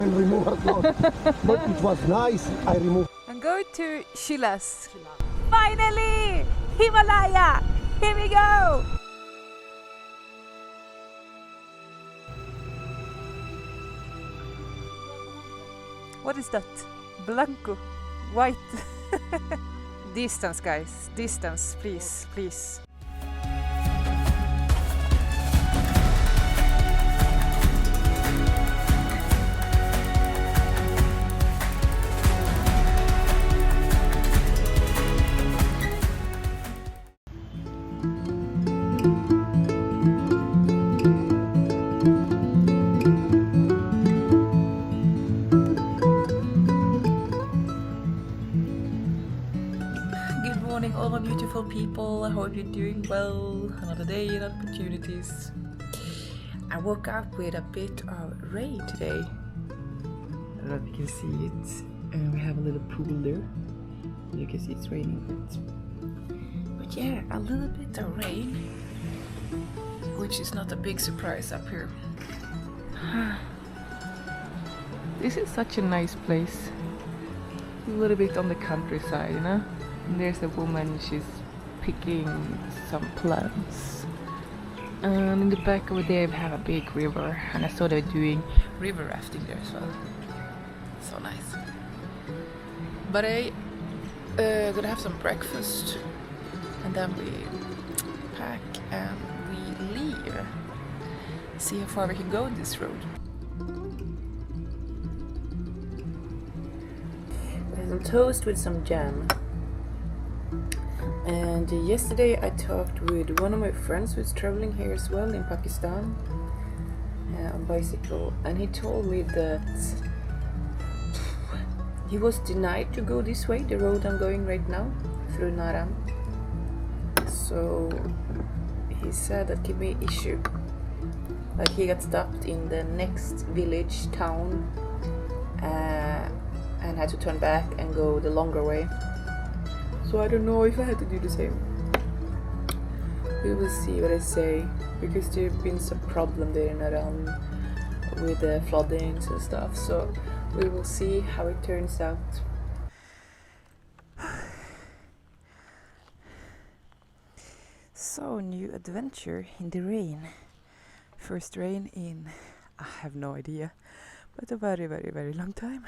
And remove her clothes. But it was nice. I removed. I'm going to Shilas. Finally! Himalaya! Here we go! What is that? Blanco. White. Distance, guys. Distance, please, please. All my beautiful people, I hope you're doing well. Another day, another opportunities. I woke up with a bit of rain today. I don't know if you can see it. We have a little pool there. You can see it's raining a bit. But yeah, a little bit of rain, which is not a big surprise up here. This is such a nice place. A little bit on the countryside, you know? And there's a woman, she's picking some plants. And in the back over there we have a big river, and I saw they were doing river rafting there as well. So nice. But I gonna have some breakfast, and then we pack and we leave. See how far we can go on this road. There's some toast with some jam. And yesterday I talked with one of my friends who's traveling here as well in Pakistan on bicycle, and he told me that he was denied to go this way, the road I'm going right now, through Naran. So he said that could be an issue. Like he got stopped in the next village, town, and had to turn back and go the longer way. So I don't know if I had to do the same. We will see what I say, because there have been some problem there in Naran with the floodings and stuff. So we will see how it turns out. So, new adventure in the rain. First rain in, I have no idea, but a very, very, very long time.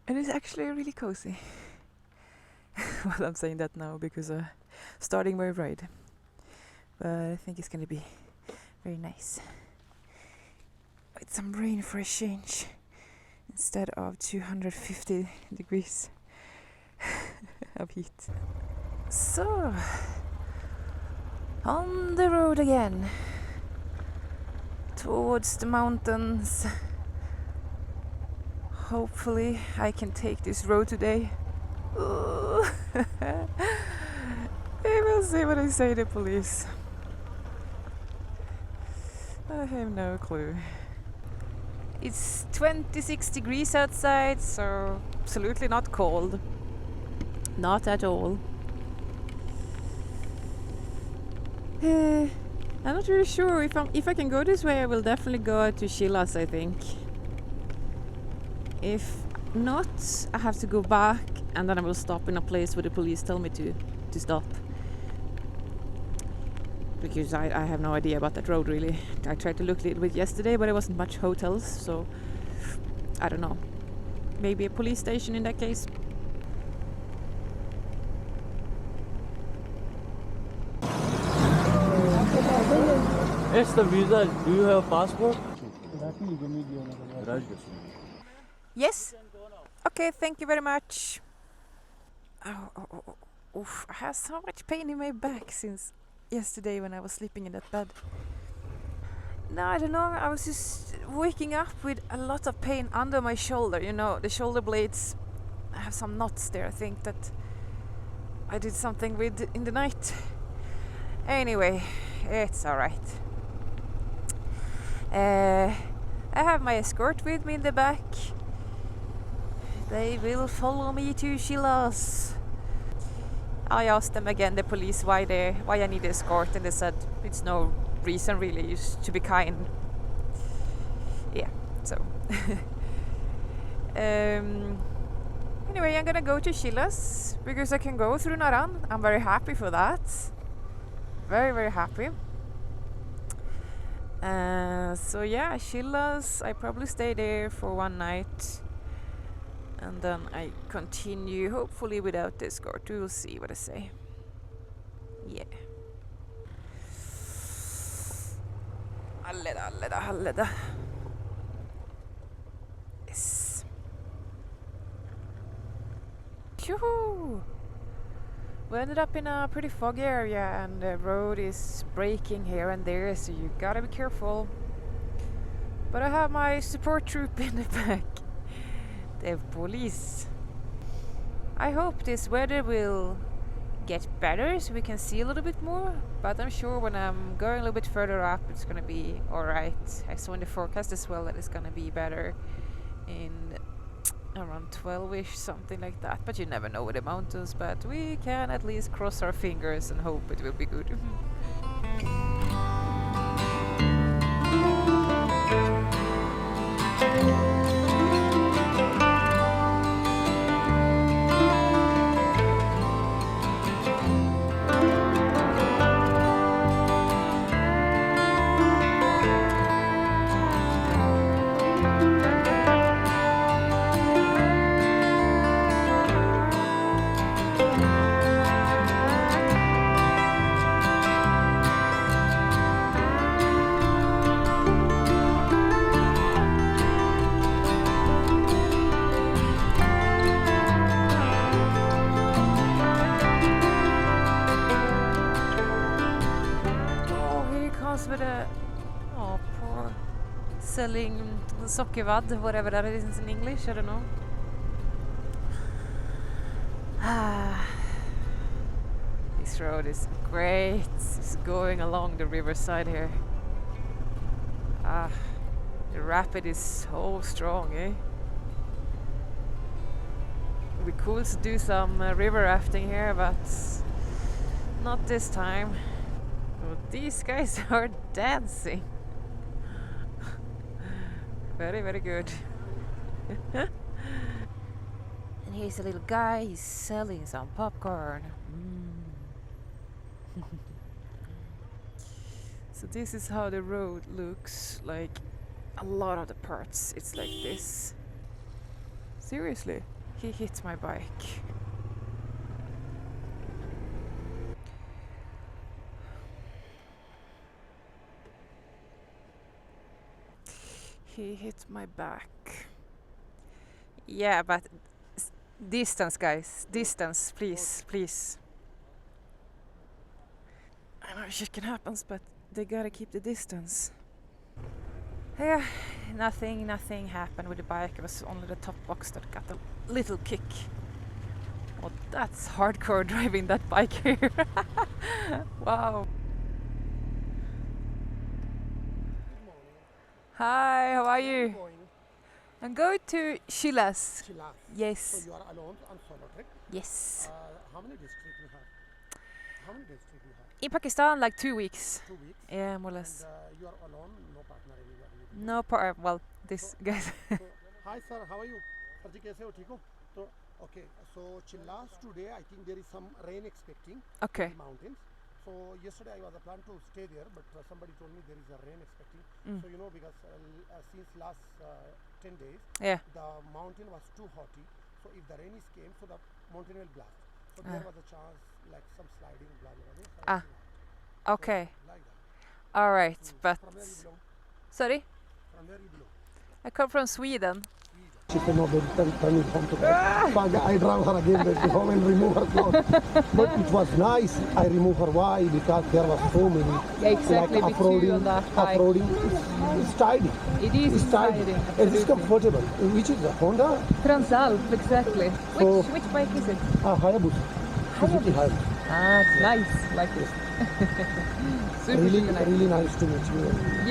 And it's actually really cozy. Well, I'm saying that now because starting my ride, but I think it's gonna be very nice with some rain for a change instead of 250 degrees of heat. So, on the road again towards the mountains. Hopefully I can take this road today. We will see what I say to police. I have no clue. It's 26 degrees outside, so absolutely not cold. Not at all. I'm not really sure if I can go this way. I will definitely go to Shilas, I think. If not, I have to go back, and then I will stop in a place where the police tell me to stop. Because I have no idea about that road really. I tried to look a little bit yesterday, but there wasn't much hotels, so I don't know. Maybe a police station in that case. It's the visa. Do you have a passport? Yes? Okay, thank you very much. Oof, I have so much pain in my back since yesterday when I was sleeping in that bed. No, I don't know, I was just waking up with a lot of pain under my shoulder. You know, the shoulder blades have some knots there. I think that I did something with in the night. Anyway, it's alright. I have my escort with me in the back. They will follow me to Shilas. I asked them again, the police, why I need escort, and they said it's no reason really, just to be kind. Yeah, So anyway, I'm gonna go to Chilas because I can go through Naran. I'm very happy for that. Very, very happy. So yeah, Chilas, I probably stay there for one night and then I continue, hopefully without escort. We will see what I say. Yeah. Alleda. Yes. Yoo-hoo! We ended up in a pretty foggy area and the road is breaking here and there, so you gotta be careful. But I have my support troop in the back. The police. I hope this weather will get better so we can see a little bit more, but I'm sure when I'm going a little bit further up it's gonna be alright. I saw in the forecast as well that it's gonna be better in around 12ish, something like that, but you never know with the mountains, but we can at least cross our fingers and hope it will be good. Selling sockervadd, whatever that is in English, I don't know. This road is great. It's going along the riverside here. The rapid is so strong, eh? It would be cool to do some river rafting here, but not this time. Oh, these guys are dancing. Very, very good. And here's a little guy, he's selling some popcorn. So this is how the road looks like. A lot of the parts, it's like this. Seriously, he hit my bike. He hit my back. Yeah, but distance, guys. Distance, please, please. I know shit can happen, but they gotta keep the distance. Yeah, nothing happened with the bike. It was only the top box that got a little kick. Oh, that's hardcore driving that bike here. Wow. Hi, how are you? I'm going to Chilas. Yes. So you are alone on solo trip? Yes. How many districts you have? How many districts you have? In Pakistan, like 2 weeks. 2 weeks? Yeah, more or less. And you are alone, no partner anywhere? No partner, well, this guys. Hi sir, how are you? Sir ji, kaise ho? Theek ho? So, okay, so Chilas today, I think there is some rain expecting Okay. in the mountains. So yesterday I was planning to stay there, but somebody told me there is a rain expecting. So you know, because since last 10 days, Yeah. the mountain was too hotty. So if the rain is came, so the mountain will blast. So there was a chance, like some sliding, blah blah blah. Okay. So, like that. All right, but From where you belong? sorry, From where you belong? I come from Sweden. She cannot turn it home to her. I drive her again back to home and remove her clothes. But it was nice. I remove her. Why? Because there was so many. Yeah, exactly. Like With you on that bike. off-roading. It's tidy. It is It's tidy. exciting. And it's comfortable. Which is a Honda? Transalp, exactly. So- Which bike is it? Hayabusa. Suzuki Hayabusa. Ah, it's nice. Like it. Super, Really, super nice. really nice to meet you.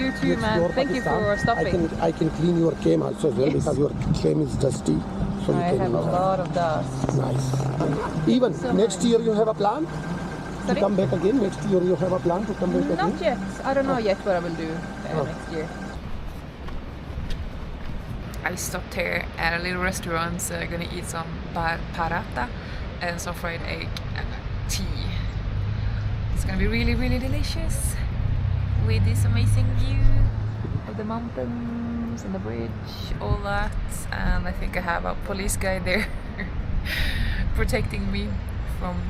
You too, It's man. your Thank you for Pakistan. stopping. I can clean your cam also as well, Yes. because your cam is dusty. So you I can have a use that. lot of dust. Nice. Even So next nice. year you have a plan Sorry? to come back again? Next year you have a plan to come back Not again? yet. I don't know yet what I will do Oh. next year. I stopped here at a little restaurant, gonna eat some paratha and some fried egg and tea. It's gonna be really, really delicious with this amazing view of the mountains and the bridge, all that. And I think I have a police guy there protecting me from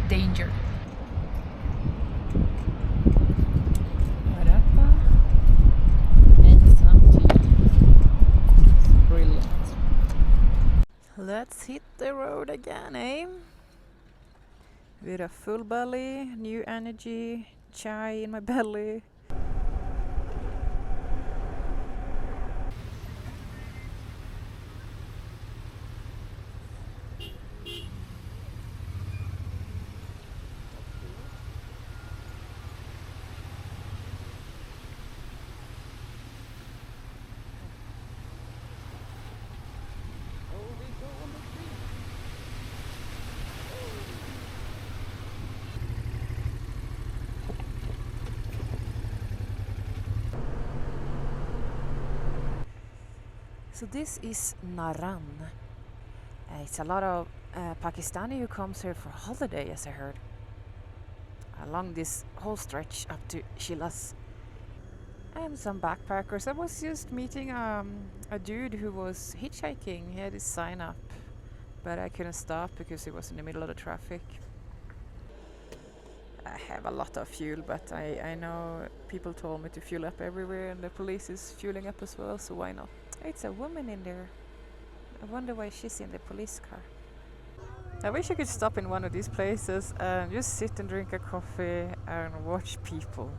danger. Paratha and some tea. It's brilliant. Let's hit the road again, eh? With a full belly, new energy, chai in my belly. So this is Naran. It's a lot of Pakistani who comes here for holiday, as I heard. Along this whole stretch up to Shilas. And some backpackers. I was just meeting a dude who was hitchhiking. He had his sign up, but I couldn't stop because he was in the middle of the traffic. I have a lot of fuel, but I know people told me to fuel up everywhere, and the police is fueling up as well, so why not? It's a woman in there. I wonder why she's in the police car. I wish I could stop in one of these places and just sit and drink a coffee and watch people.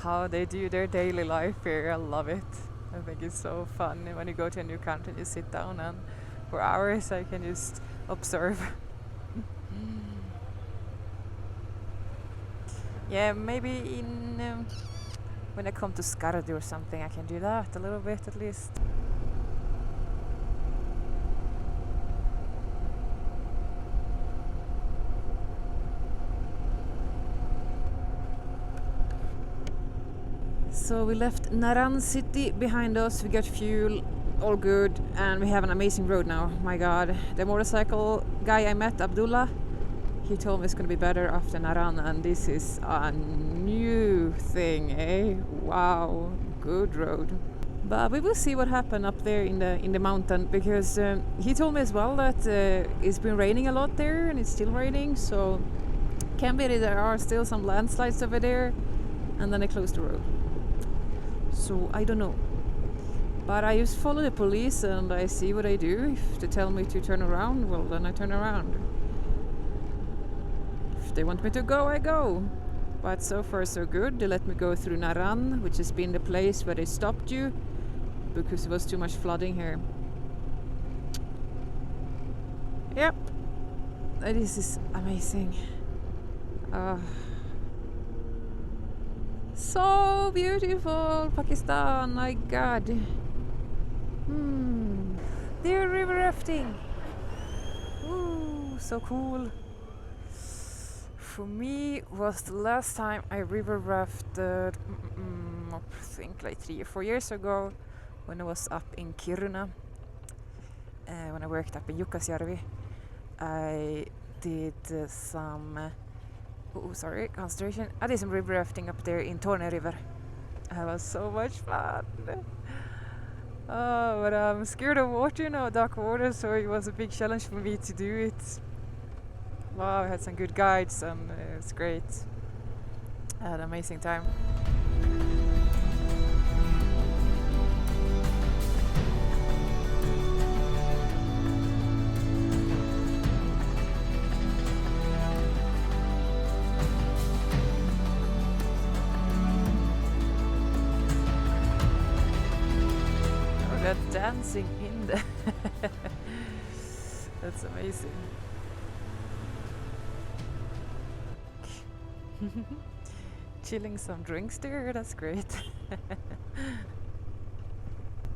How they do their daily life here. I love it. I think it's so fun when you go to a new country and you sit down and for hours I can just observe. Yeah, maybe in when I come to Skardu or something I can do that a little bit at least. So we left Naran city behind us, we got fuel, all good, and we have an amazing road now. My god, the motorcycle guy I met, Abdullah, he told me it's gonna be better after Naran, and this is a new thing, eh? Wow, good road. But we will see what happened up there in the mountain, because he told me as well that it's been raining a lot there and it's still raining, so can be that there are still some landslides over there, and then they closed the road. So I don't know. But I just follow the police and I see what I do. If they tell me to turn around, well then I turn around. If they want me to go, I go. But so far so good. They let me go through Naran, which has been the place where they stopped you because it was too much flooding here. Yep. This is amazing. So beautiful, Pakistan, my god. They're river rafting. Ooh, so cool. For me, was the last time I river rafted, I think like 3 or 4 years ago, when I was up in Kiruna. When I worked up in Jukkasjärvi, I did some. Concentration. I did some river rafting up there in Torne River. It was so much fun. Oh, but I'm scared of water, dark water, so it was a big challenge for me to do it. Wow, I had some good guides and it was great. I had an amazing time. Dancing in the that's amazing. Chilling some drinks there, that's great.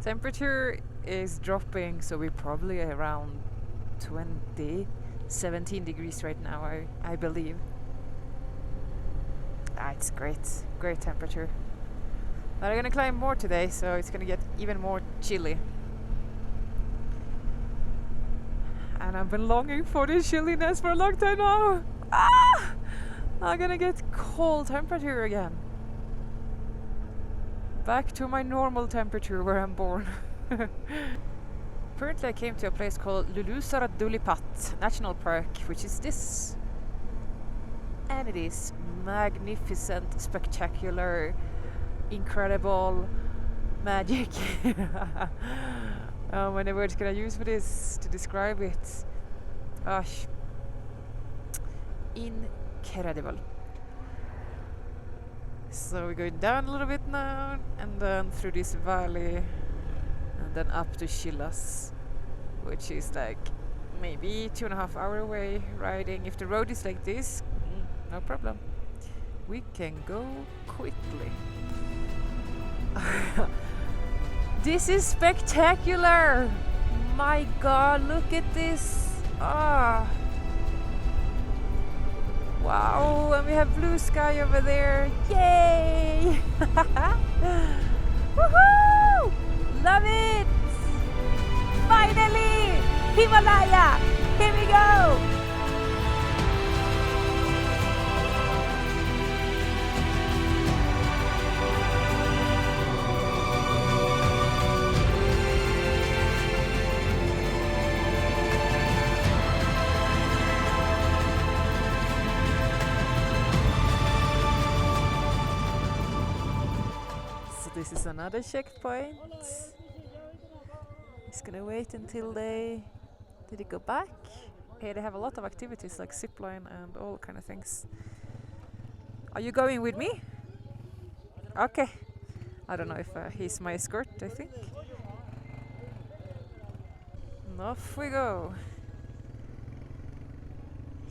Temperature is dropping, so we're probably around 17 degrees right now, I believe. It's great temperature. But I'm gonna climb more today, so it's gonna get even more chilly. And I've been longing for this chilliness for a long time now. Ah! I'm gonna get cold temperature again. Back to my normal temperature where I'm born. Currently I came to a place called Lulusarat National Park, which is this. And it is magnificent, spectacular, incredible, magic. How many words can I use for this to describe it? Gosh. Incredible. So we're going down a little bit now, and then through this valley, and then up to Chilas, which is like maybe 2.5 hours away riding. If the road is like this, no problem. We can go quickly. This is spectacular! My god, look at this! Ah! Wow, and we have blue sky over there. Yay! Woohoo! Love it! Finally! Himalaya! Here we go! This is another checkpoint. It's gonna wait until they... Did it go back? Hey, they have a lot of activities like zipline and all kind of things. Are you going with me? Okay. I don't know if he's my escort, I think. And off we go.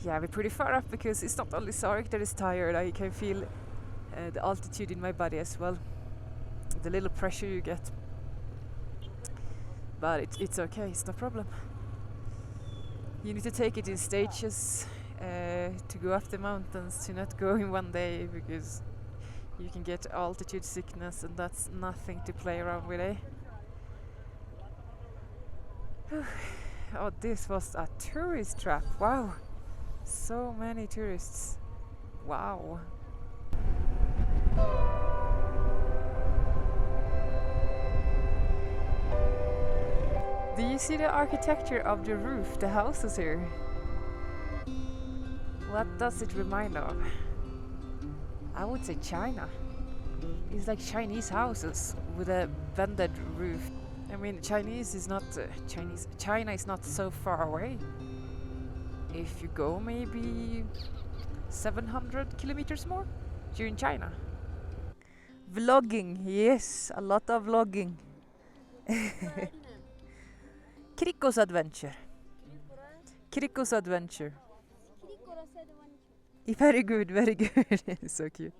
Yeah, we're pretty far up because it's not only Sarek that is tired. I can feel the altitude in my body as well. The little pressure you get, but it's okay, it's no problem. You need to take it in stages to go up the mountains, to not go in one day, because you can get altitude sickness, and that's nothing to play around with, eh? Oh, this was a tourist trap. Wow, so many tourists. Wow. Do you see the architecture of the roof, the houses here? What does it remind of? I would say China. It's like Chinese houses with a bended roof. I mean, Chinese is not Chinese. China is not so far away. If you go maybe 700 kilometers more, you're in China. Vlogging, yes, a lot of vlogging. Kriko's adventure. Kriko's adventure. Very good, very good. So cute.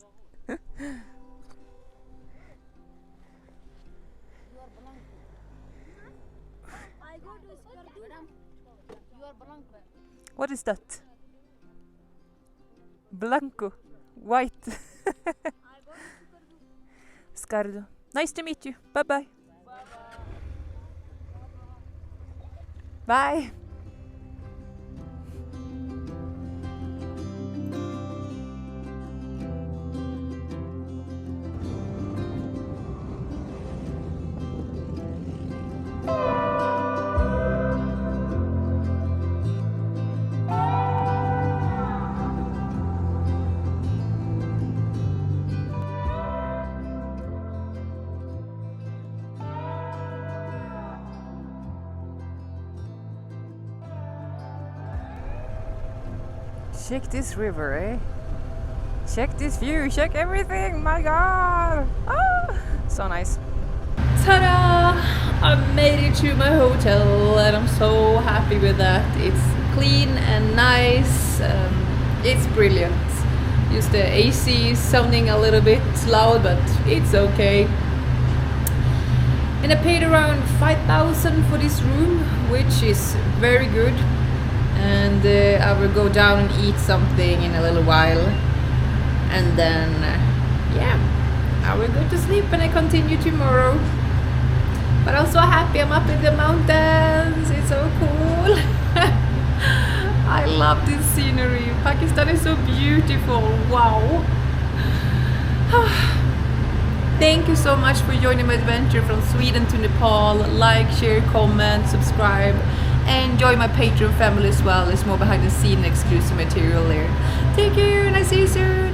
What is that? Blanco. White. Scardo. Nice to meet you. Bye-bye. Bye. Check this river, eh? Check this view, check everything, my god! Ah, so nice. Ta-da! I made it to my hotel and I'm so happy with that. It's clean and nice. It's brilliant. Just the AC is sounding a little bit loud, but it's okay. And I paid around 5,000 for this room, which is very good. And I will go down and eat something in a little while. And then, yeah, I will go to sleep and I continue tomorrow. But I'm so happy I'm up in the mountains. It's so cool. I love this scenery. Pakistan is so beautiful. Wow. Thank you so much for joining my adventure from Sweden to Nepal. Like, share, comment, subscribe, and join my Patreon family as well. There's more behind the scene exclusive material there. Take care and I see you soon.